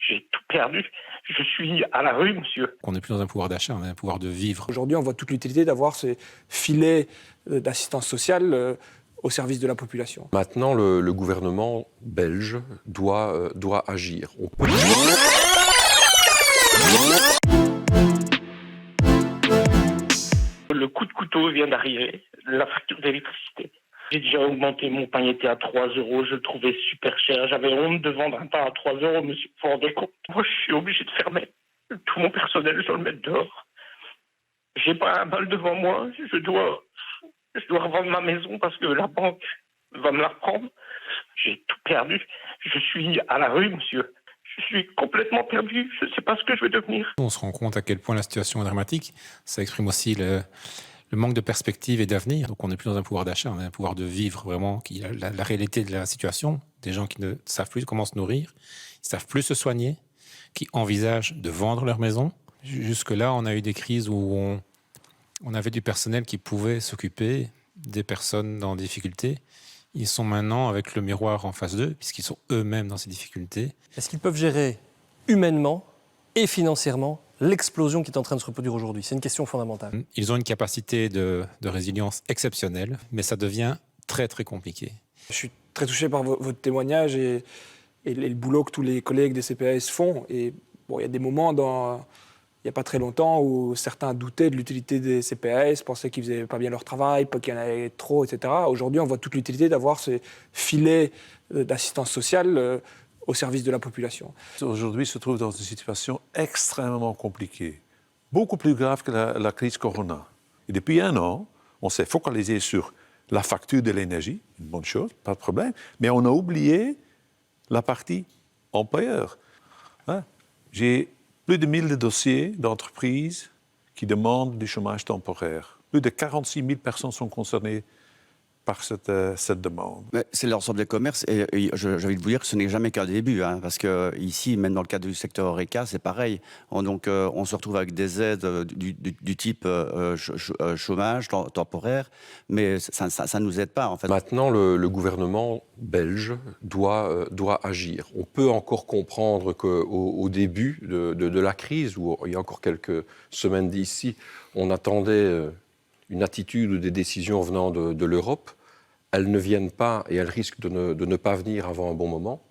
J'ai tout perdu. Je suis à la rue, monsieur. On n'est plus dans un pouvoir d'achat, on a un pouvoir de vivre. Aujourd'hui, on voit toute l'utilité d'avoir ces filets d'assistance sociale au service de la population. Maintenant, le gouvernement belge doit agir. On peut... Le coup de couteau vient d'arriver, la facture d'électricité. J'ai déjà augmenté, mon pain était à 3 euros, je le trouvais super cher. J'avais honte de vendre un pain à 3 euros, monsieur, vous vous rendez compte? Moi, je suis obligé de fermer. Tout mon personnel, je dois le mettre dehors. J'ai pas un bal devant moi, je dois revendre ma maison parce que la banque va me la reprendre. J'ai tout perdu. Je suis à la rue, monsieur. Je suis complètement perdu. Je ne sais pas ce que je vais devenir. On se rend compte à quel point la situation est dramatique. Ça exprime aussi le manque de perspective et d'avenir. Donc on n'est plus dans un pouvoir d'achat, on a un pouvoir de vivre vraiment, qui la réalité de la situation. Des gens qui ne savent plus comment se nourrir, ils ne savent plus se soigner, qui envisagent de vendre leur maison. Jusque-là, on a eu des crises où on avait du personnel qui pouvait s'occuper des personnes en difficulté. Ils sont maintenant avec le miroir en face d'eux, puisqu'ils sont eux-mêmes dans ces difficultés. Est-ce qu'ils peuvent gérer humainement et financièrement l'explosion qui est en train de se reproduire aujourd'hui? C'est une question fondamentale. Ils ont une capacité de résilience exceptionnelle, mais ça devient très, très compliqué. Je suis très touché par votre témoignage et le boulot que tous les collègues des CPAS font. Et bon, il y a des moments il n'y a pas très longtemps où certains doutaient de l'utilité des CPAS, pensaient qu'ils ne faisaient pas bien leur travail, qu'il y en avait trop, etc. Aujourd'hui, on voit toute l'utilité d'avoir ces filets d'assistance sociale au service de la population. Aujourd'hui, se trouve dans une situation extrêmement compliquée, beaucoup plus grave que la crise Corona. Et depuis un an, on s'est focalisé sur la facture de l'énergie, une bonne chose, pas de problème, mais on a oublié la partie employeur. J'ai plus de 1000 dossiers d'entreprises qui demandent du chômage temporaire. Plus de 46 000 personnes sont concernées par cette demande. C'est l'ensemble des commerces et j'ai envie de vous dire que ce n'est jamais qu'un début, parce que ici, même dans le cadre du secteur Horeca, c'est pareil. Donc, on se retrouve avec des aides du type chômage temporaire, mais ça ne nous aide pas, en fait. Maintenant, le gouvernement belge doit agir. On peut encore comprendre qu'au début de la crise, où il y a encore quelques semaines d'ici, on attendait une attitude ou des décisions venant de l'Europe. Elles ne viennent pas et elles risquent de ne pas venir avant un bon moment.